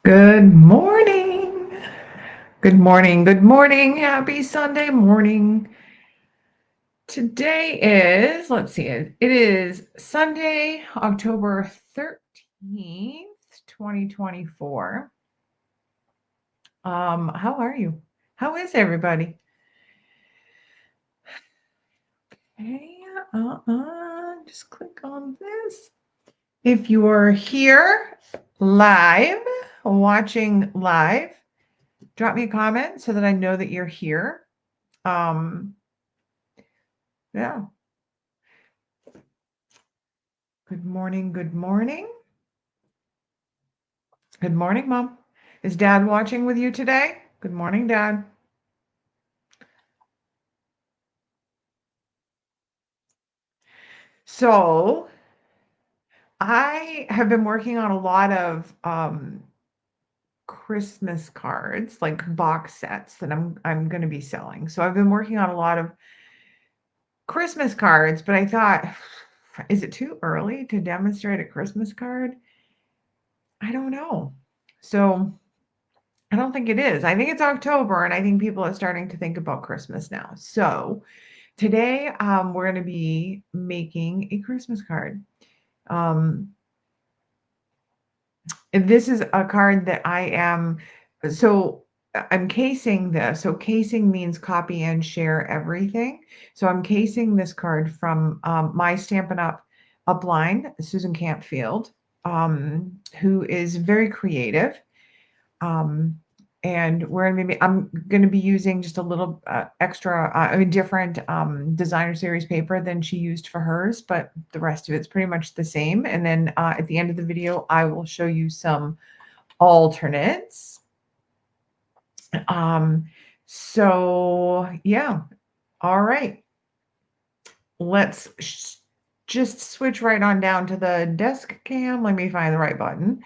Good morning. Good morning. Good morning. Happy Sunday morning. Today is, let's see, it is Sunday, October 13th, 2024. How are you? How is everybody? Hey, just click on this. If you're here live, watching live, drop me a comment so that I know that you're here. Yeah. Good morning. Good morning. Good morning, Mom. Is Dad watching with you today? Good morning, Dad. So I have been working on a lot of Christmas cards, like box sets that I'm going to be selling. So I've been working on a lot of Christmas cards, but I thought, is it too early to demonstrate a Christmas card? I don't know. So I don't think it is. I think it's October, and I think people are starting to think about Christmas now. So today, we're going to be making a Christmas card. Um, and this is a card that so I'm casing this. So casing means copy and share everything. So I'm casing this card from my Stampin' Up! Upline, Susan Campfield, who is very creative. Um, and I'm going to be using just a little extra, different designer series paper than she used for hers, but the rest of it's pretty much the same. And then at the end of the video, I will show you some alternates. Um, so yeah, all right, let's just switch right on down to the desk cam. Let me find the right button.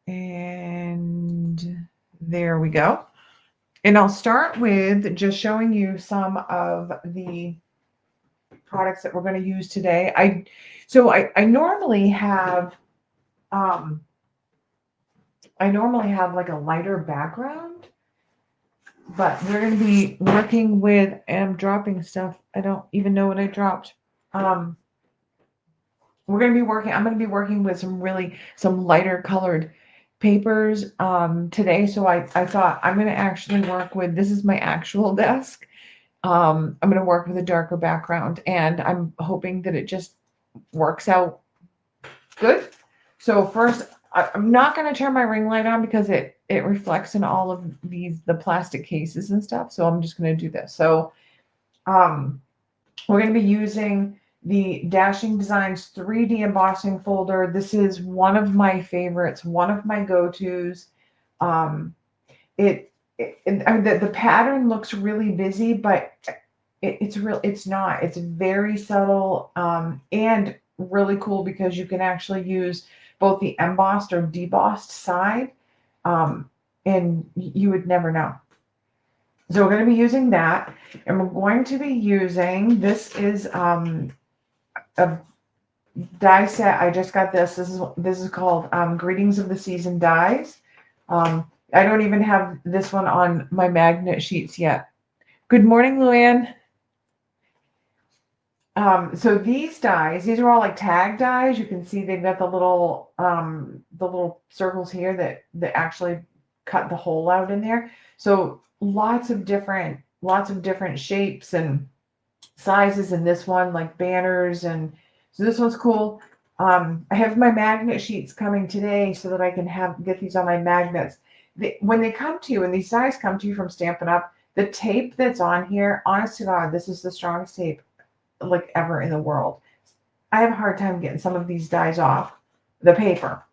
And there we go. And I'll start with just showing you some of the products that we're going to use today. I normally have like a lighter background, but we're going to be working with, and I'm dropping stuff. I don't even know what I dropped. Um, I'm going to be working with some lighter colored papers today. So I thought I'm going to actually work with, this is my actual desk. I'm going to work with a darker background, and I'm hoping that it just works out good. So first, I'm not going to turn my ring light on because it reflects in all of the plastic cases and stuff. So I'm just going to do this. So um, we're going to be using the Dashing Designs 3D embossing folder. This is one of my favorites, one of my go-tos. Um, I mean, the pattern looks really busy, but it's not. It's very subtle, and really cool because you can actually use both the embossed or debossed side, um, and you would never know. So we're going to be using that, and we're going to be using, this is a die set. I just got this. This is called Greetings of the Season dies. I don't even have this one on my magnet sheets yet. Good morning, Luann. So these dies, these are all like tag dies. You can see they've got the little circles here that actually cut the hole out in there. So lots of different shapes and sizes in this one, like banners, and so this one's cool. I have my magnet sheets coming today so that I can get these on my magnets. When they come to you, and these dies come to you from Stampin' Up, the tape that's on here, honest to God, this is the strongest tape like ever in the world. I have a hard time getting some of these dies off the paper.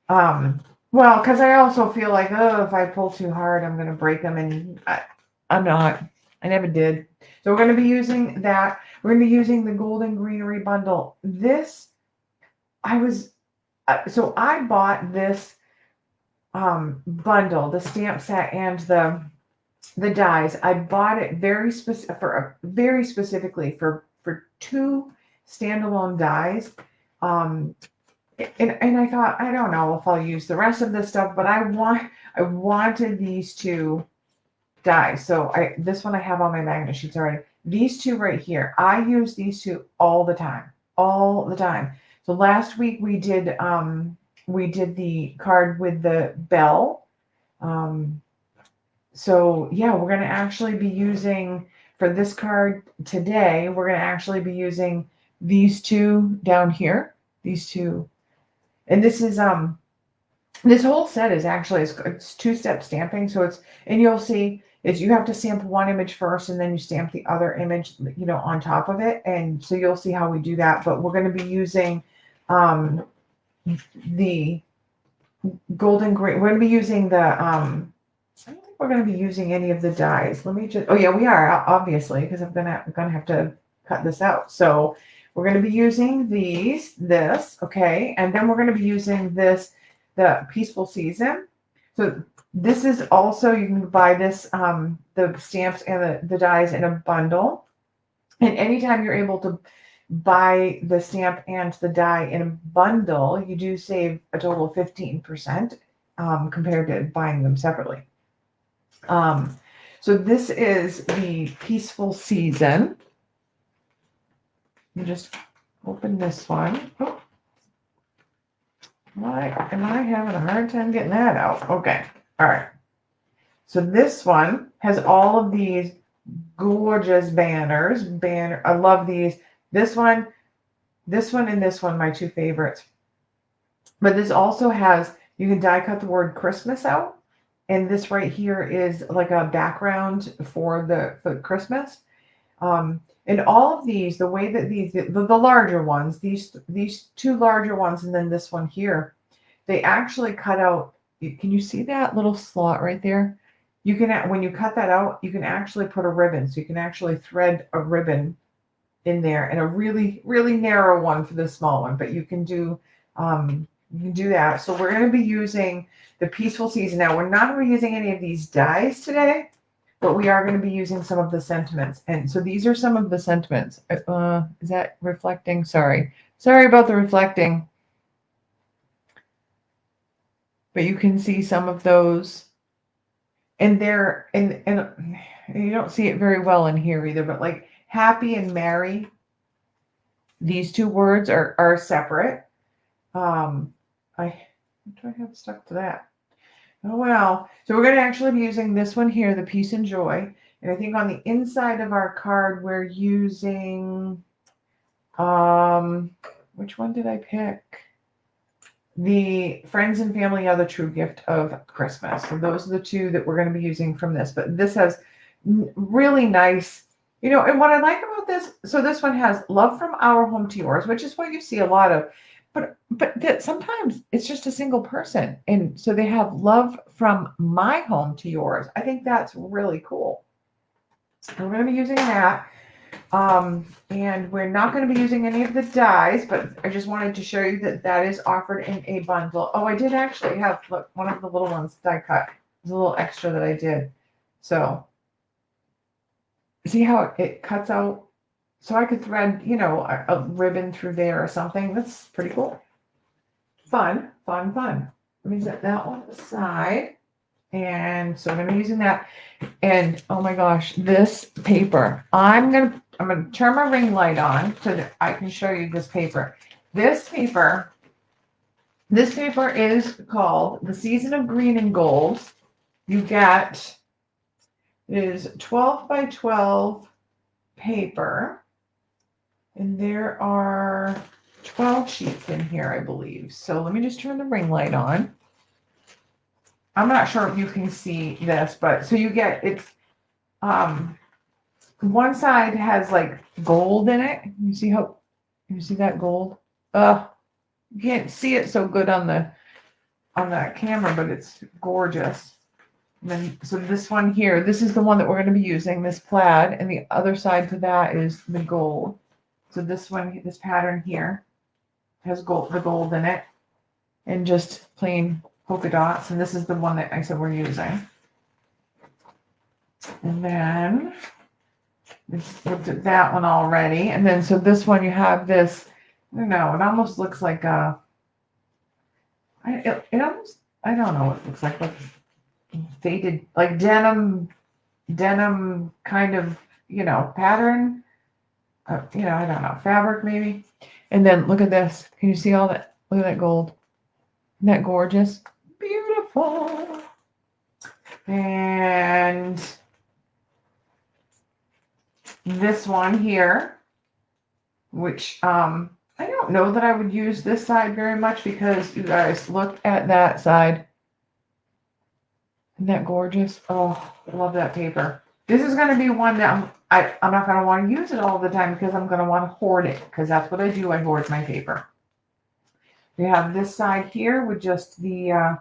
Well, because I also feel like, oh, if I pull too hard, I'm going to break them, and I'm not. I never did. So we're going to be using that. We're going to be using the Golden Greenery bundle. So I bought this bundle, the stamp set and the dies. I bought it very specifically for two standalone dies. Um, and I thought, I don't know if I'll use the rest of this stuff, but I wanted these two dies. So this one I have on my magnet sheets already. These two right here, I use these two all the time. All the time. So last week we did the card with the bell. So yeah, we're going to actually be using, for this card today, we're going to actually be using these two down here. These two. And this is this whole set is actually, it's two-step stamping. So it's, and you'll see is you have to stamp one image first and then you stamp the other image, you know, on top of it. And so you'll see how we do that. But we're going to be using the golden green. We're going to be using the I don't think we're going to be using any of the dies. Let me just, oh yeah, we are, obviously, because I'm gonna have to cut this out. So we're going to be using this, okay, and then we're going to be using this, the Peaceful Season. So this is also, you can buy this, the stamps and the dies in a bundle. And anytime you're able to buy the stamp and the die in a bundle, you do save a total of 15% compared to buying them separately. So this is the Peaceful Season. You just open this one. Oh. Am I having a hard time getting that out? Okay. All right. So this one has all of these gorgeous banners. I love these. This one, and this one, my two favorites. But this also has, you can die cut the word Christmas out. And this right here is like a background for the Christmas. And all of these, the way that the larger ones, these two larger ones, and then this one here, they actually cut out. Can you see that little slot right there? You can, when you cut that out, you can actually put a ribbon. So you can actually thread a ribbon in there, and a really, really narrow one for the small one. But you can do that. So we're going to be using the Peaceful Season. Now we're not going to be using any of these dies today, but we are going to be using some of the sentiments. And so these are some of the sentiments. Is that reflecting? Sorry about the reflecting. But you can see some of those. And they're, and you don't see it very well in here either, but like happy and merry, these two words are separate. What do I have stuck to that? Oh, well. So we're going to actually be using this one here, the Peace and Joy. And I think on the inside of our card, we're using, which one did I pick? The Friends and Family are the true gift of Christmas. So those are the two that we're going to be using from this. But this has really nice, you know, and what I like about this, so this one has love from our home to yours, which is what you see a lot of. But that sometimes it's just a single person. And so they have love from my home to yours. I think that's really cool. We're going to be using that. And we're not going to be using any of the dies, but I just wanted to show you that that is offered in a bundle. Oh, I did actually have, look, one of the little ones die cut. There's a little extra that I did. So see how it cuts out? So I could thread, you know, a ribbon through there or something. That's pretty cool. Fun. Let me set that one aside. And so I'm going to be using that. And oh my gosh, this paper. I'm going to turn my ring light on so that I can show you this paper. This paper is called The Season of Green and Gold. You get, it is 12 by 12 paper. And there are 12 sheets in here, I believe. So let me just turn the ring light on. I'm not sure if you can see this, but so you get, it's, one side has like gold in it. You see that gold? You can't see it so good on the camera, but it's gorgeous. And then, so this one here, this is the one that we're going to be using, this plaid, and the other side to that is the gold. So this one, this pattern here has the gold in it, and just plain polka dots. And this is the one that I said we're using. And then we looked at that one already. And then so this one, you have this, I don't know, it almost looks like a, It almost, I don't know what it looks like faded, like denim kind of, pattern. I don't know, fabric maybe. And then look at this. Can you see all that? Look at that gold. Isn't that gorgeous? Beautiful. And this one here, which I don't know that I would use this side very much because you guys look at that side. Isn't that gorgeous? Oh, I love that paper. This is going to be one that I'm not going to want to use it all the time because I'm going to want to hoard it because that's what I do. I hoard my paper. We have this side here with just the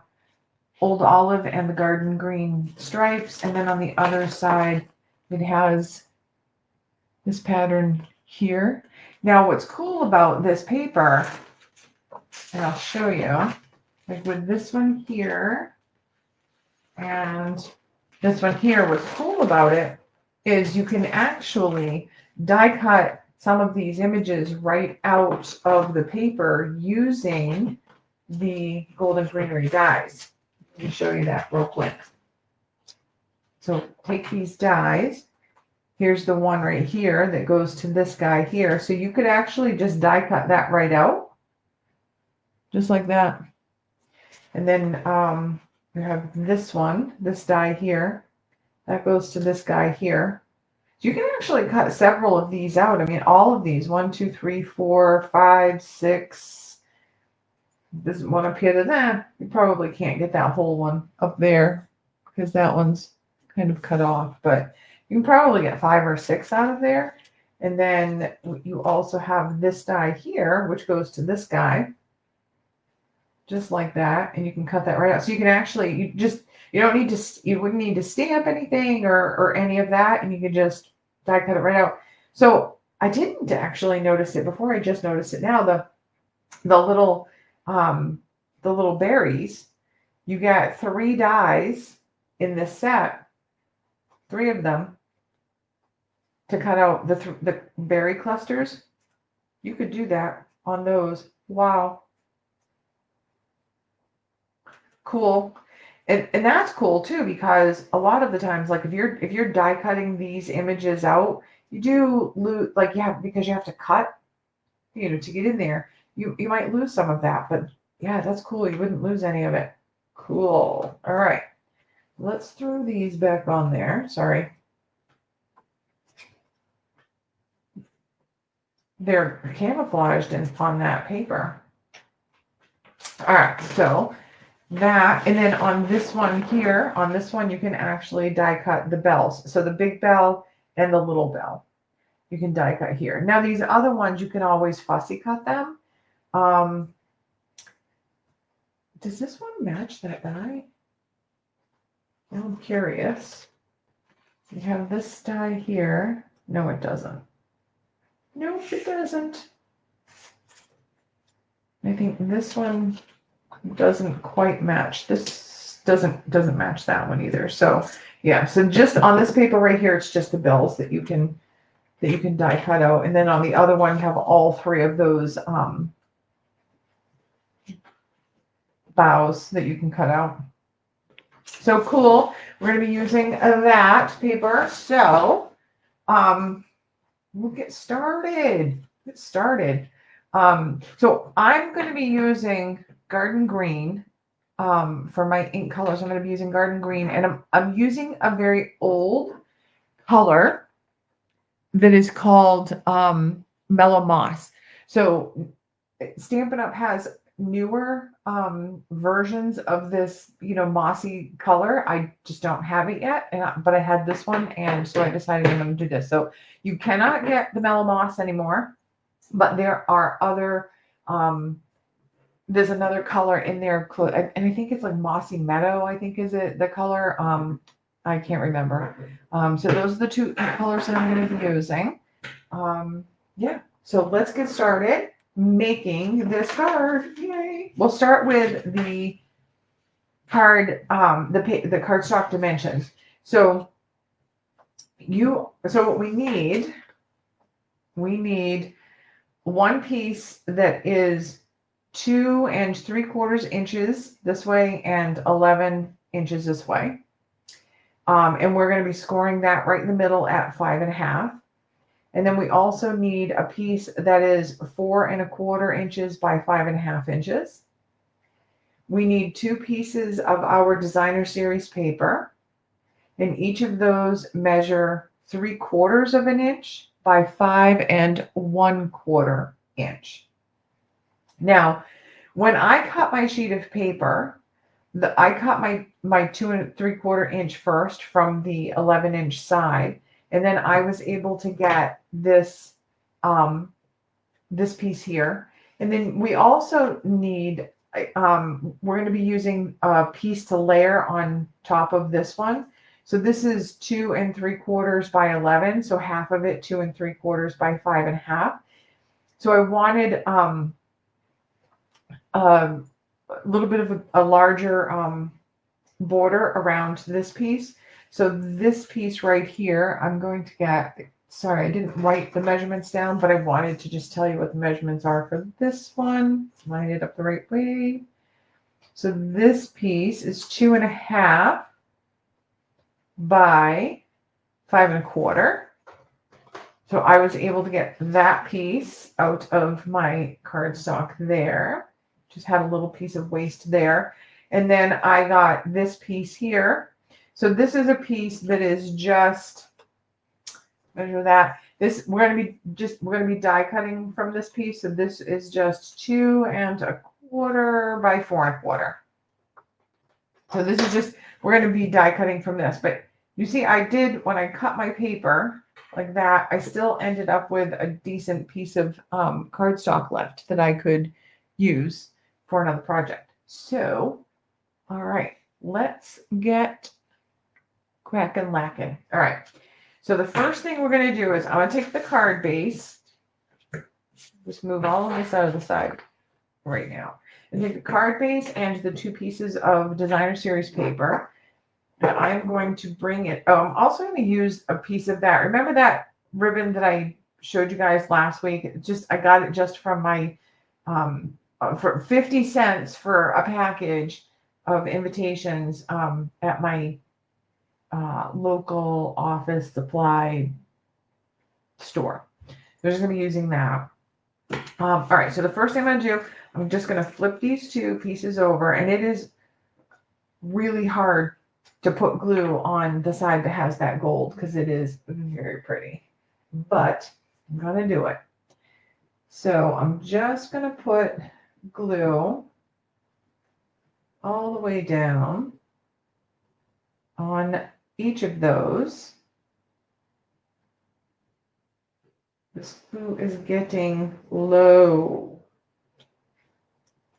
old olive and the garden green stripes. And then on the other side, it has this pattern here. Now, what's cool about this paper, and I'll show you, like with this one here and this one here, what's cool about it is you can actually die cut some of these images right out of the paper using the golden greenery dies. Let me show you that real quick. So take these dies. Here's the one right here that goes to this guy here. So you could actually just die cut that right out. Just like that. And then we have this one, this die here. That goes to this guy here. So you can actually cut several of these out. I mean, all of these, 1, 2, 3, 4, 5, 6. This one up here to that. You probably can't get that whole one up there because that one's kind of cut off. But you can probably get 5 or 6 out of there. And then you also have this die here, which goes to this guy. Just like that. And you can cut that right out. So you can actually, you wouldn't need to stamp anything or any of that. And you could just die cut it right out. So I didn't actually notice it before. I just noticed it now. The little berries, you got 3 dies in this set, 3 of them, to cut out the berry clusters. You could do that on those. Wow. Cool. And that's cool too, because a lot of the times, like if you're die cutting these images out, you do lose, like, because you have to cut, to get in there, you might lose some of that, but yeah, that's cool. You wouldn't lose any of it. Cool. All right. Let's throw these back on there. Sorry. They're camouflaged on that paper. All right. So that, and then on this one here, you can actually die cut the bells. So the big bell and the little bell, you can die cut here. Now these other ones, you can always fussy cut them. Does this one match that die? I'm curious. We have this die here. No, it doesn't. Nope, it doesn't. I think this one doesn't quite match. This doesn't match that one either. So yeah, so just on this paper right here, it's just the bells that you can die cut out. And then on the other one, you have all 3 of those boughs that you can cut out. So cool. We're going to be using that paper. So we'll get started. So I'm going to be using garden green for my ink colors. I'm going to be using garden green, and I'm using a very old color that is called Mellow Moss. So Stampin' Up! Has newer versions of this, mossy color. I just don't have it yet, but I had this one, and so I decided I'm going to do this. So you cannot get the Mellow Moss anymore, but there are other, there's another color in there, and I think it's like Mossy Meadow, I think is it the color. I can't remember. So those are the 2 colors that I'm going to be using. Yeah, so let's get started making this card. Yay! We'll start with the card, the cardstock dimensions. So what we need 1 piece that is 2 3/4 inches this way and 11 inches this way. And we're going to be scoring that right in the middle at 5.5. And then we also need a piece that is 4 1/4 inches by 5.5 inches. We need 2 pieces of our designer series paper, and each of those measure 3/4 of an inch by 5 1/4 inch. Now, when I cut my sheet of paper, I cut my 2 3/4 inch first from the 11-inch side, and then I was able to get this this piece here. And then we also need we're going to be using a piece to layer on top of this one. So this is 2 3/4 by 11, so half of it 2 3/4 by 5.5. So I wanted a little bit of a larger border around this piece. So this piece right here, I'm going to get, sorry, I didn't write the measurements down, but I wanted to just tell you what the measurements are for this one. Line it up the right way. So this piece is 2.5 by 5 1/4. So I was able to get that piece out of my cardstock there. Just had a little piece of waste there. And then I got this piece here. So this is a piece that is just, measure that. This we're gonna be die cutting from this piece. So this is just 2 1/4 by 4 1/4. So this is just, we're gonna be die cutting from this. But you see, I did, when I cut my paper like that, I still ended up with a decent piece of cardstock left that I could use for another project. So, all right, let's get cracking lacking. All right. So the first thing we're going to do is I'm going to take the card base, just move all of this out of the side right now, and take the card base and the 2 pieces of designer series paper, and I'm going to bring it. Oh, I'm also going to use a piece of that. Remember that ribbon that I showed you guys last week? I got it just from my for 50 cents for a package of invitations at my local office supply store. We're just going to be using that. All right, so the first thing I'm going to do, I'm just going to flip these 2 pieces over, and it is really hard to put glue on the side that has that gold because it is very pretty, but I'm going to do it. So I'm just going to put glue all the way down on each of those. This glue is getting low.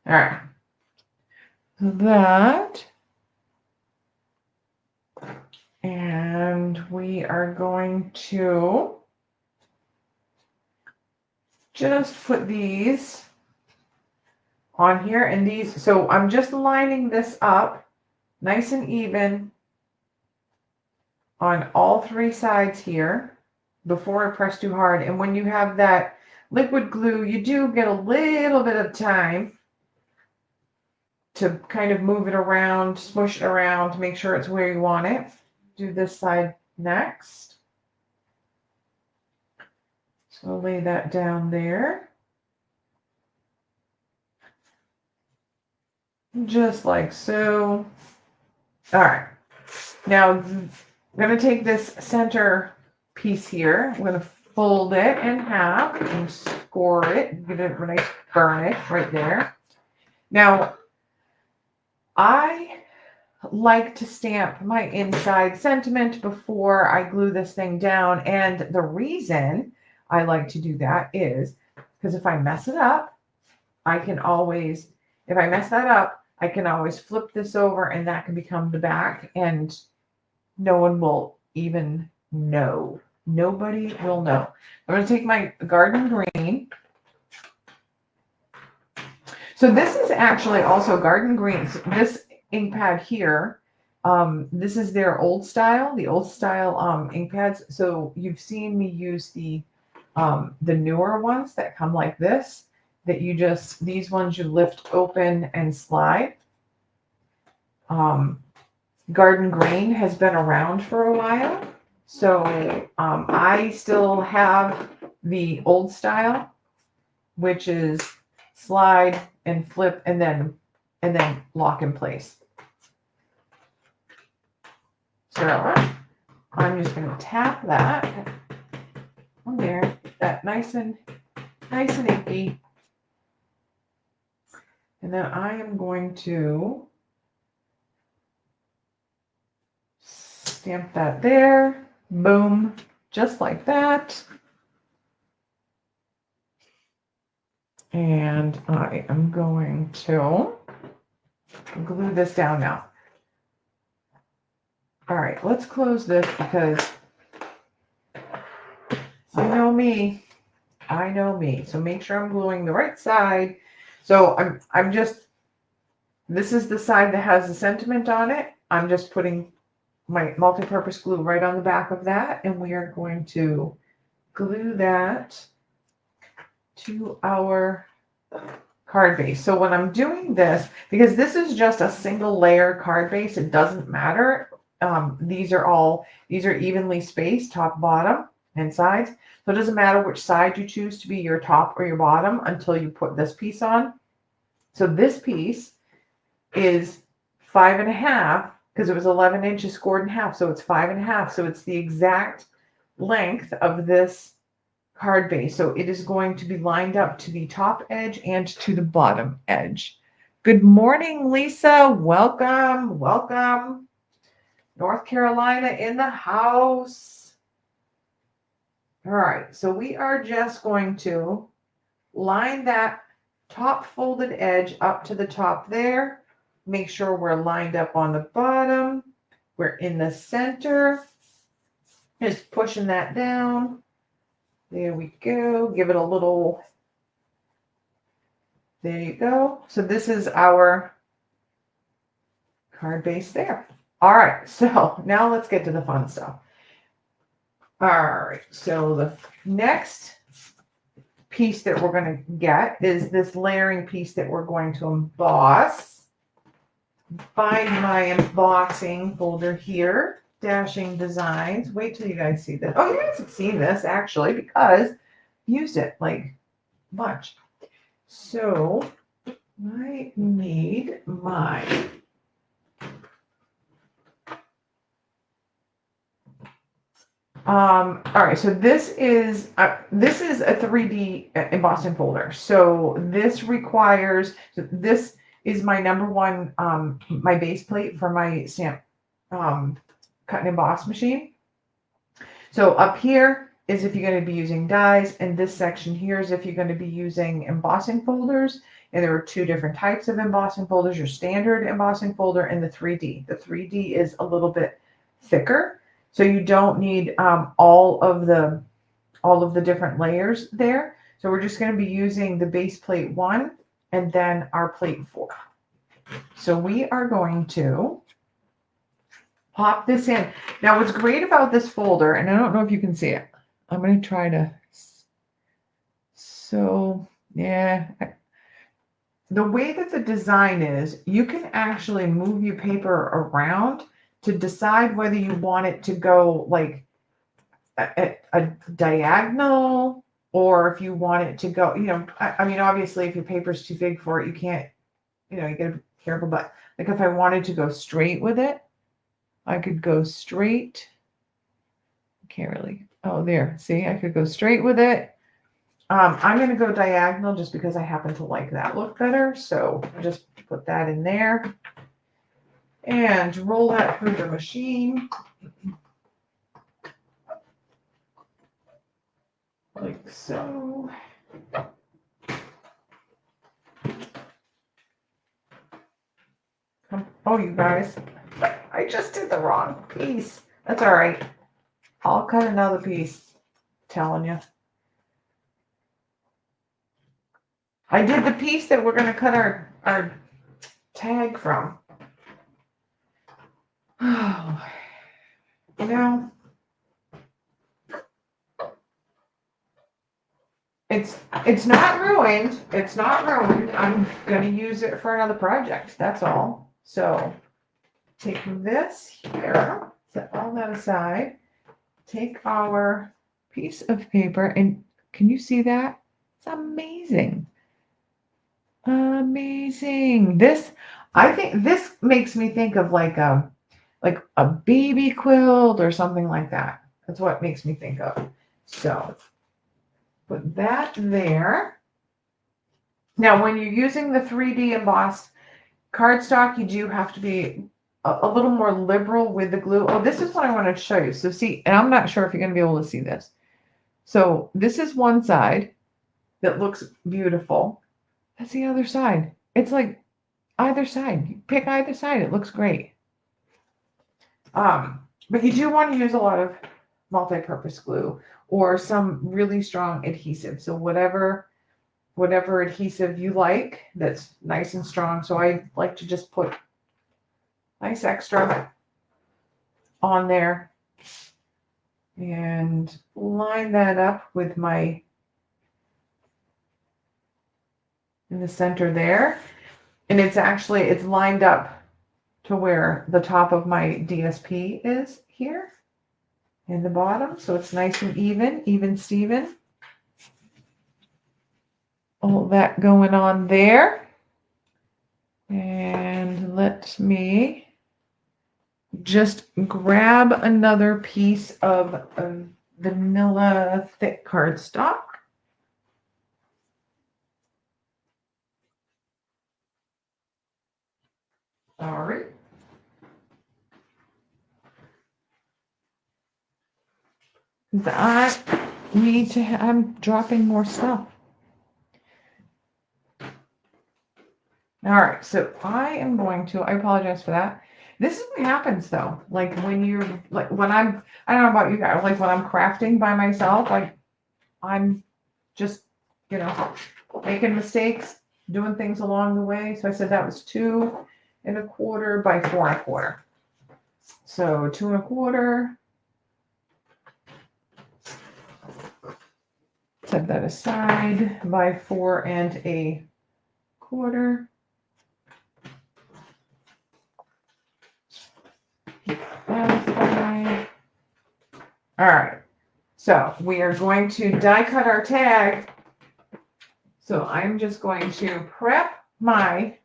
All right. That. And we are going to just put these on here, and these, so I'm just lining this up nice and even on all 3 sides here before I press too hard. And when you have that liquid glue, you do get a little bit of time to kind of move it around, smush it around to make sure it's where you want it. Do this side next. So I'll lay that down there. Just like so. All right. Now I'm going to take this center piece here. I'm going to fold it in half and score it. Give it a nice burnish right there. Now, I like to stamp my inside sentiment before I glue this thing down. And the reason I like to do that is because if I mess it up, I can always, if I mess that up, I can always flip this over and that can become the back and no one will even know. Nobody will know. I'm going to take my garden green. So this is actually also garden green. This ink pad here, this is their old style, the old style ink pads. So you've seen me use the newer ones that come like this. that you just, these ones you lift open and slide. Garden Green has been around for a while. So I still have the old style, which is slide and flip and then lock in place. So I'm just going to tap that on there, that nice and inky. And then I am going to stamp that there. Boom, just like that. And I am going to glue this down now. All right, let's close this because you know me. I know me. So make sure I'm gluing the right side. So I'm just, this is the side that has the sentiment on it. I'm just putting my multi-purpose glue right on the back of that, and we are going to glue that to our card base. So when I'm doing this, because this is just a single layer card base, it doesn't matter. These are evenly spaced, top, bottom, and sides. So it doesn't matter which side you choose to be your top or your bottom until you put this piece on. So this piece is 5.5 because it was 11 inches scored in half. So it's 5.5. So it's the exact length of this card base. So it is going to be lined up to the top edge and to the bottom edge. Good morning, Lisa. Welcome. Welcome. North Carolina in the house. All right. So we are just going to line that top folded edge up to the top there. Make sure we're lined up on the bottom. We're in the center. Just pushing that down. There we go. Give it a little. There you go. So this is our card base there. All right. So now let's get to the fun stuff. All right. So the next piece that we're going to get is this layering piece that we're going to emboss. Find my embossing folder here, Dashing Designs. Wait till you guys see this. Oh, you guys have seen this actually because I used it like much. So I need my all right, so this is a 3D embossing folder. So this requires, so this is my number one, my base plate for my stamp cut and emboss machine. So up here is if you're going to be using dies, and this section here is if you're going to be using embossing folders. And there are two different types of embossing folders: your standard embossing folder and the 3D. The 3D is a little bit thicker, so you don't need all of the different layers there. So we're just going to be using the base plate 1 and then our plate 4. So we are going to pop this in. Now what's great about this folder, and I don't know if you can see it, I'm going to try to, so yeah, the way that the design is, you can actually move your paper around to decide whether you want it to go like a diagonal, or if you want it to go, I mean, obviously if your paper's too big for it, you can't, you gotta be careful, but like if I wanted to go straight with it, I could go straight. Can't really, oh, there, see, I could go straight with it. I'm going to go diagonal just because I happen to like that look better. So I'll just put that in there and roll that through the machine. Like so. Oh, you guys, I just did the wrong piece. That's all right. I'll cut another piece, I'm telling you. I did the piece that we're going to cut our tag from. Oh, It's not ruined. It's not ruined. I'm gonna use it for another project. That's all. So take this here, set all that aside. Take our piece of paper, and can you see that? It's amazing. Amazing. This, I think this makes me think of like a baby quilt or something like that. That's what it makes me think of. So put that there. Now, when you're using the 3D embossed cardstock, you do have to be a little more liberal with the glue. Oh, this is what I wanted to show you. So see, and I'm not sure if you're going to be able to see this. So this is one side that looks beautiful. That's the other side. It's like either side. You pick either side. It looks great. But you do want to use a lot of multi-purpose glue or some really strong adhesive. So whatever adhesive you like that's nice and strong. So I like to just put nice extra on there and line that up with my in the center there. And it's lined up to where the top of my DSP is here in the bottom. So it's nice and even Steven. All that going on there. And let me just grab another piece of vanilla thick cardstock. All right. I need to, I'm dropping more stuff. All right, so I am going to, I apologize for that. This is what happens though. Like when you're, like when I don't know about you guys, like when I'm crafting by myself, like I'm just, you know, making mistakes, doing things along the way. So I said that was 2 1/4 by 4 1/4. So 2 1/4. Set that aside by 4 1/4. All right, so we are going to die cut our tag. So I'm just going to prep my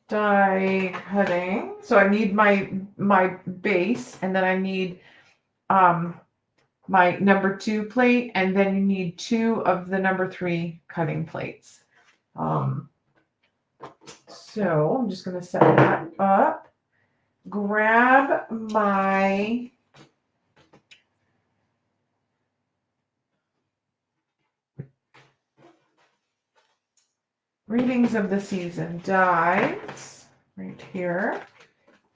die cutting. So I need my base, and then I need my number 2 plate, and then you need 2 of the number 3 cutting plates. So I'm just going to set that up. Grab my Greetings of the Season dies right here.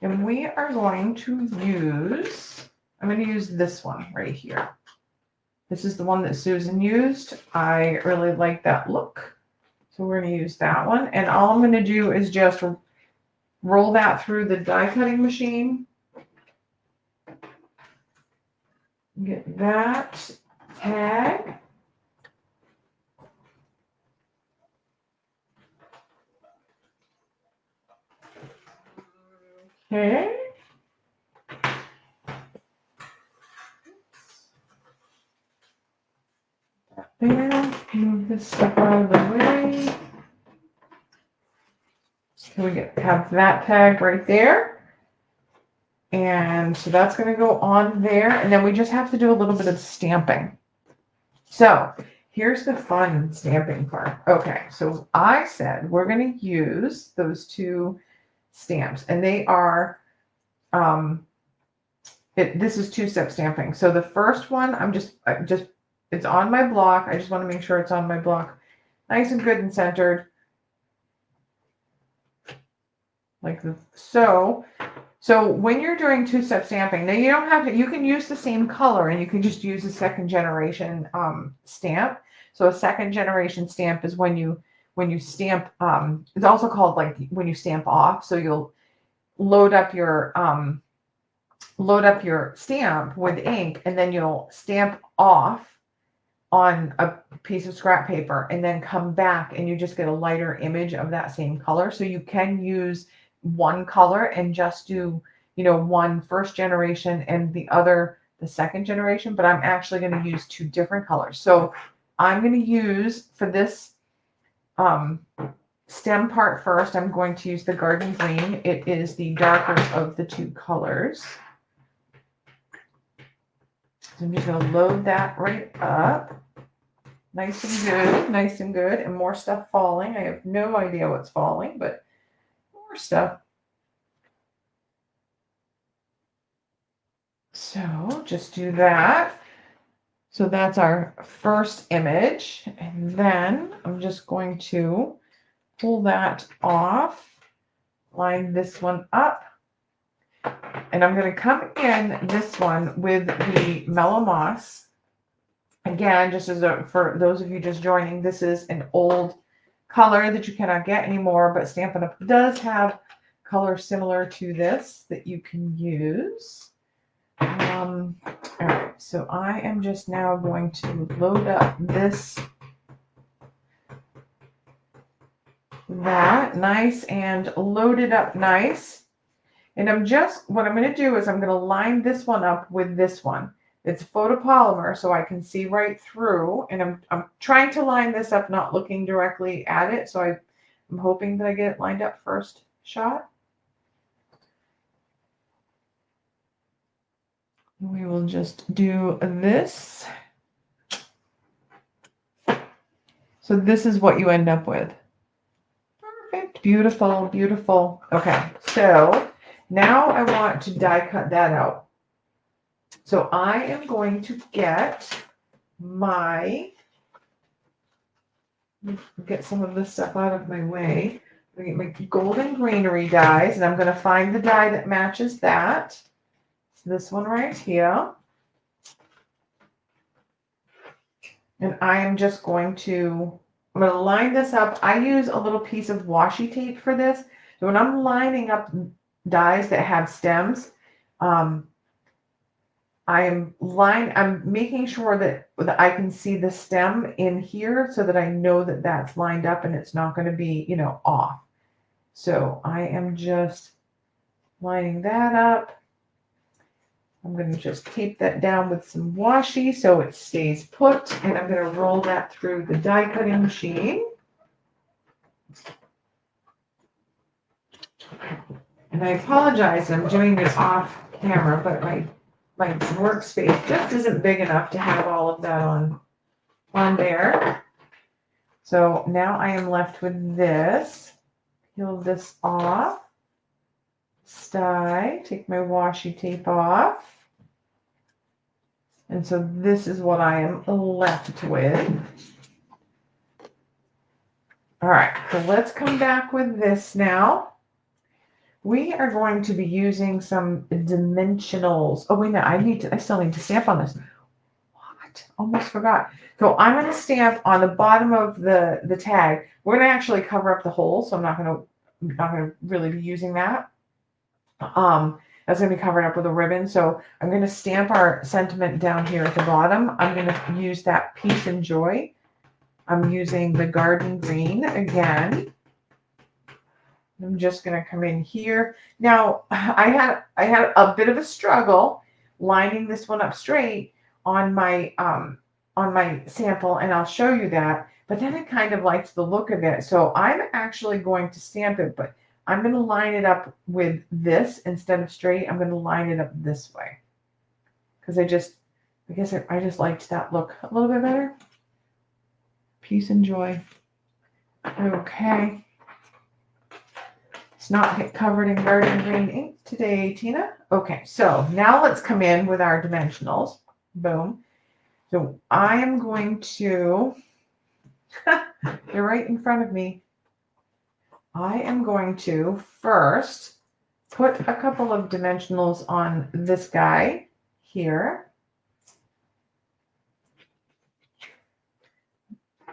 And we are going to use, I'm going to use this one right here. This is the one that Susan used. I really like that look. So we're going to use that one. And all I'm going to do is just roll that through the die cutting machine. Get that tag. Okay. There. Move this stuff out of the way. So we have that tag right there. And so that's going to go on there. And then we just have to do a little bit of stamping. So here's the fun stamping part. Okay, so I said we're going to use those 2 stamps. And they are, this is 2-step stamping. So the first one, it's on my block. I just want to make sure it's on my block. Nice and good and centered. Like this. So when you're doing 2-step stamping, now you don't have to, you can use the same color and you can just use a 2nd generation stamp. So a 2nd generation stamp is when you stamp, it's also called like when you stamp off. So you'll load up your stamp with ink and then you'll stamp off on a piece of scrap paper and then come back and you just get a lighter image of that same color. So you can use one color and just do, you know, one first generation and the other the second generation, but I'm actually going to use two different colors. So I'm going to use for this stem part first, I'm going to use the garden green. It is the darker of the two colors. So I'm just going to load that right up. Nice and good, nice and good. And more stuff falling. I have no idea what's falling, but more stuff. So just do that. So that's our first image. And then I'm just going to pull that off, line this one up. And I'm going to come in this one with the Mellow Moss. Again, just as for those of you just joining, this is an old color that you cannot get anymore, but Stampin' Up! Does have color similar to this that you can use. All right, so I am just now going to load up that nice and loaded up nice. And what I'm going to do is I'm going to line this one up with this one. It's photopolymer, so I can see right through. And I'm trying to line this up, not looking directly at it. So I'm hoping that I get it lined up first shot. We will just do this. So this is what you end up with. Perfect. Beautiful, beautiful. Okay, so now I want to die cut that out. So I am going to get some of this stuff out of my way. I'm going to get my golden greenery dies, and I'm going to find the die that matches that. So this one right here. And I am just going to, I'm going to line this up. I use a little piece of washi tape for this. So when I'm lining up dies that have stems, I'm making sure that I can see the stem in here so that I know that that's lined up and it's not going to be, you know, off. So I am just lining that up. I'm going to just tape that down with some washi so it stays put, and I'm going to roll that through the die cutting machine. And I apologize, I'm doing this off camera, but my workspace just isn't big enough to have all of that on there. So now I am left with this. Peel this off. Die, take my washi tape off. And so this is what I am left with. All right, so let's come back with this now. We are going to be using some dimensionals. Oh, wait, no, I still need to stamp on this. What? Almost forgot. So I'm going to stamp on the bottom of the tag. We're going to actually cover up the hole, so I'm not going to really be using that. That's going to be covered up with a ribbon. So I'm going to stamp our sentiment down here at the bottom. I'm going to use that Peace and Joy. I'm using the garden green again. I'm just going to come in here. Now, I had a bit of a struggle lining this one up straight on my sample, and I'll show you that. But then I kind of liked the look of it. So I'm actually going to stamp it, but I'm going to line it up with this instead of straight. I'm going to line it up this way because I guess I just liked that look a little bit better. Peace and Joy. Okay. It's not covered in garden green ink today, Tina. Okay, so now let's come in with our dimensionals. Boom. So I am going to, they're right in front of me. I am going to first put a couple of dimensionals on this guy here.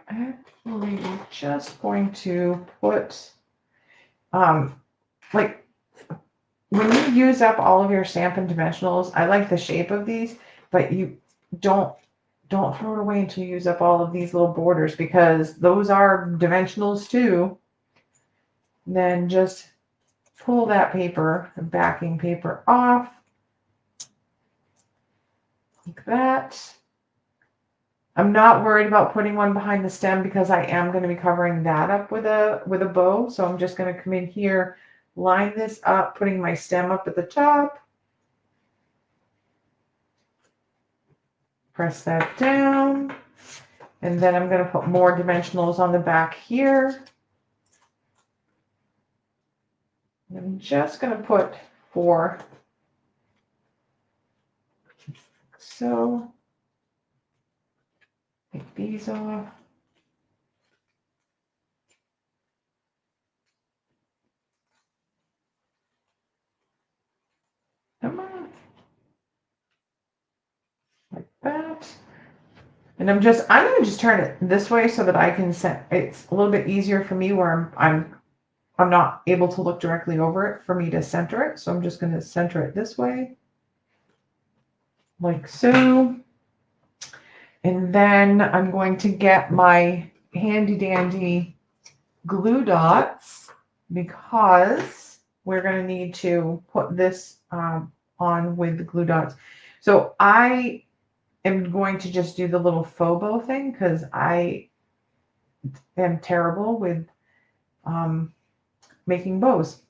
Actually, we're just going to put, like, when you use up all of your Stampin' dimensionals, I like the shape of these, but you don't don't throw it away until you use up all of these little borders, because those are dimensionals too. Then just pull that paper, the backing paper off, like that. I'm not worried about putting one behind the stem because I am going to be covering that up with a bow. So I'm just going to come in here, line this up, putting my stem up at the top. Press that down. And then I'm going to put more dimensionals on the back here. I'm just going to put 4. So take these off. Come on. Like that. And I'm going to just turn it this way so that I can set, it's a little bit easier for me where I'm not able to look directly over it for me to center it. So I'm just going to center it this way, like so. And then I'm going to get my handy dandy glue dots, because we're going to need to put this on with the glue dots. So I am going to just do the little faux bow thing because I am terrible with making bows.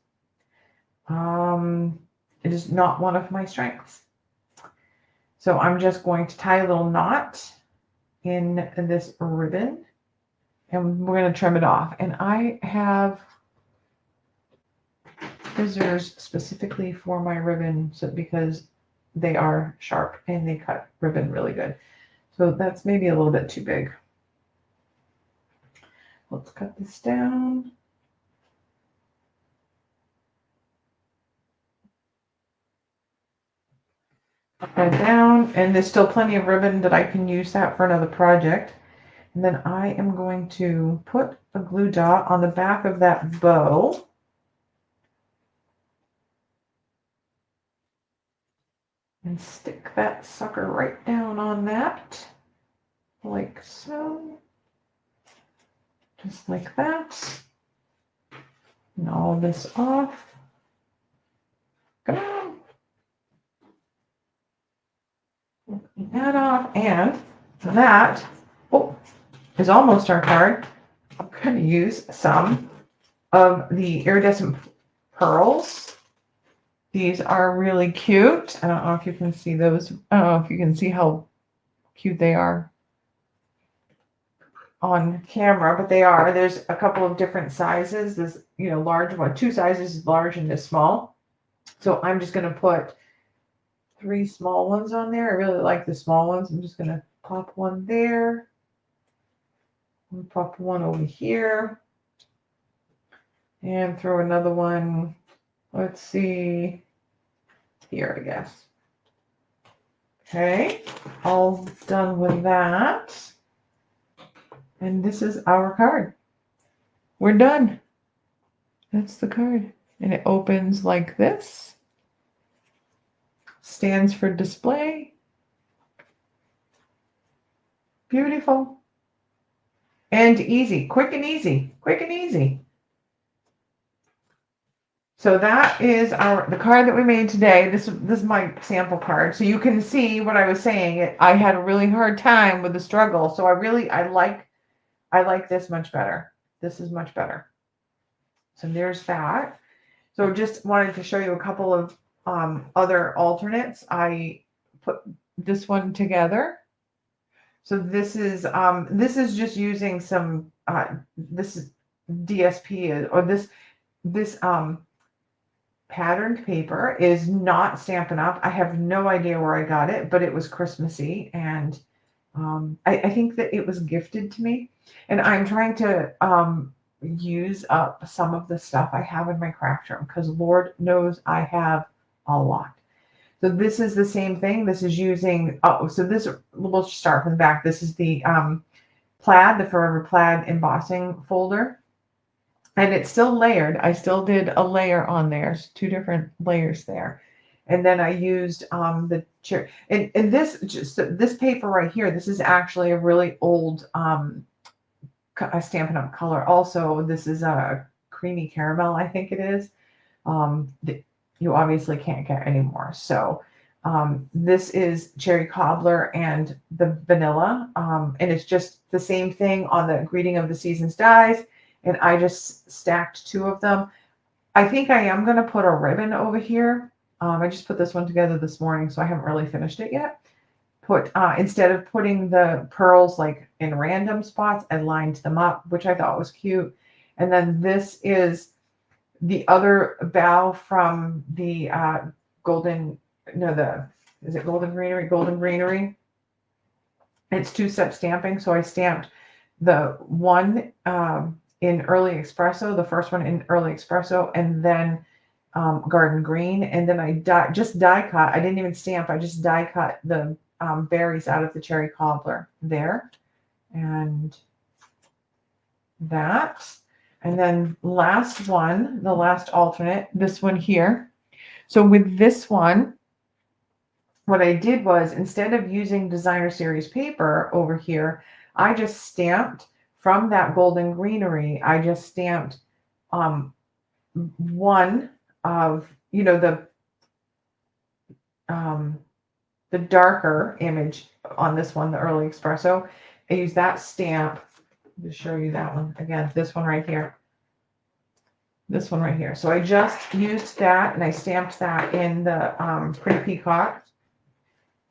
It is not one of my strengths. So I'm just going to tie a little knot in this ribbon, and we're going to trim it off. And I have scissors specifically for my ribbon, so because they are sharp and they cut ribbon really good. So that's maybe a little bit too big. Let's cut this down. Cut that down, and there's still plenty of ribbon that I can use that for another project. And then I am going to put a glue dot on the back of that bow. And stick that sucker right down on that, like so. Just like that. And all this off. Come on. Get that off, and that is almost our card. I'm going to use some of the iridescent pearls. These are really cute. I don't know if you can see those. I don't know if you can see how cute they are on camera, but they are. There's a couple of different sizes. There's, large one, 2 sizes, large and this small. So I'm just going to put 3 small ones on there. I really like the small ones. I'm just going to pop one there. And pop one over here. And throw another one. Let's see. Here, I guess. Okay, all done with that. And this is our card. We're done. That's the card. And it opens like this. Stands for display. Beautiful. And easy. Quick and easy. Quick and easy. So that is the card that we made today. This is my sample card. So you can see what I was saying. I had a really hard time with the struggle. So I like this much better. This is much better. So there's that. So just wanted to show you a couple of other alternates. I put this one together. So this is just using some this is DSP, or this patterned paper is not Stampin' Up. I have no idea where I got it, but it was Christmassy, and I think that it was gifted to me, and I'm trying to use up some of the stuff I have in my craft room, because Lord knows I have a lot. So this is the same thing. This is using, we'll start from the back. This is the plaid, the Forever Plaid embossing folder. And it's still layered. I still did a layer on there. There's 2 different layers there. And then I used the cherry. And this paper right here, this is actually a really old a Stampin' Up! Color. Also, this is a creamy caramel, I think it is. That you obviously can't get anymore. So this is cherry cobbler and the vanilla. And it's just the same thing on the greeting of the seasons dies. And I just stacked two of them. I think I am going to put a ribbon over here. I just put this one together this morning, so I haven't really finished it yet. Instead of putting the pearls like in random spots, I lined them up, which I thought was cute. And then this is the other bow from the is it Golden Greenery? Golden Greenery. It's two-step stamping. So I stamped the one in Early Espresso, the first one in Early Espresso, and then Garden Green. And then I just die cut. I didn't even stamp. I just die cut the berries out of the cherry cobbler there. And that. And then last one, the last alternate, this one here. So with this one, what I did was, instead of using designer series paper over here, I just stamped from that Golden Greenery. I just stamped one of, the darker image on this one, the Early Espresso. I used that stamp to show you that one again. This one right here. This one right here. So I just used that and I stamped that in the Pretty Peacock.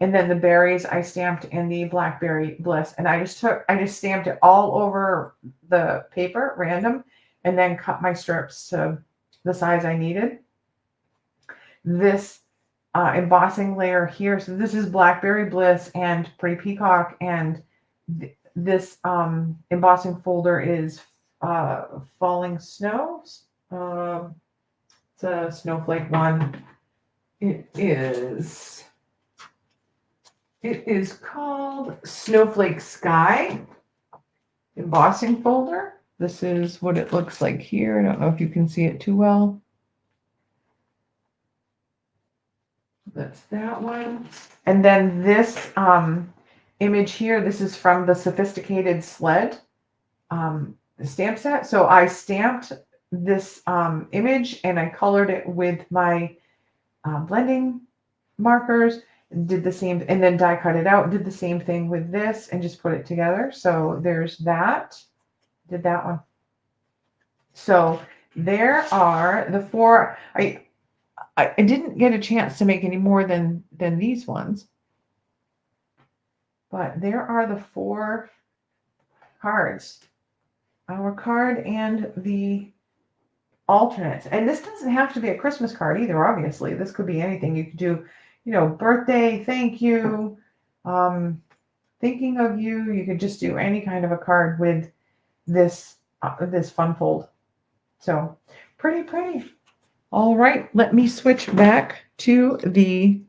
And then the berries I stamped in the Blackberry Bliss. And I just stamped it all over the paper, random, and then cut my strips to the size I needed. This embossing layer here. So this is Blackberry Bliss and Pretty Peacock. And this embossing folder is Falling Snows. It's a snowflake one. It is called Snowflake Sky embossing folder. This is what it looks like here. I don't know if you can see it too well. That's that one. And then this image here, this is from the Sophisticated Sled stamp set. So I stamped this image and I colored it with my blending markers. Did the same, and then die cut it out, did the same thing with this and just put it together. So there's that. Did that one. So there are the four. I didn't get a chance to make any more than these ones, but there are the four cards, our card and the alternates. And this doesn't have to be a Christmas card either. Obviously, this could be anything. You could do, birthday, thank you, thinking of you. You could just do any kind of a card with this fun fold. So pretty. All right, let me switch back to the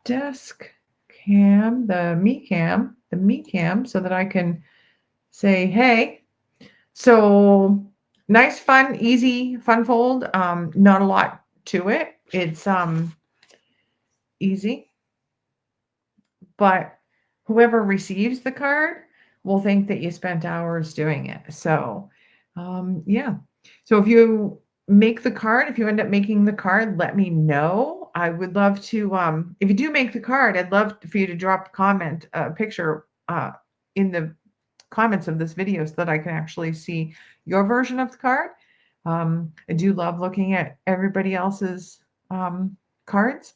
desk cam, the me cam, so that I can say, hey. So nice, fun, easy, fun fold. Not a lot to it. It's easy, but whoever receives the card will think that you spent hours doing it. So yeah. So if you make the card, if you end up making the card, let me know. I would love to, if you do make the card, I'd love for you to drop a picture in the comments of this video so that I can actually see your version of the card. I do love looking at everybody else's cards.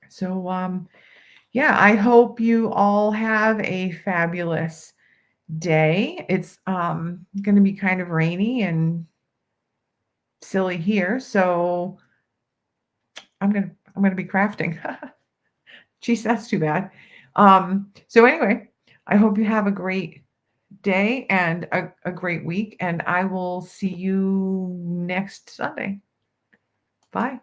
So yeah, I hope you all have a fabulous day. It's going to be kind of rainy and silly here, so I'm gonna be crafting. Geez, that's too bad. So anyway, I hope you have a great day and a great week, and I will see you next Sunday. Bye.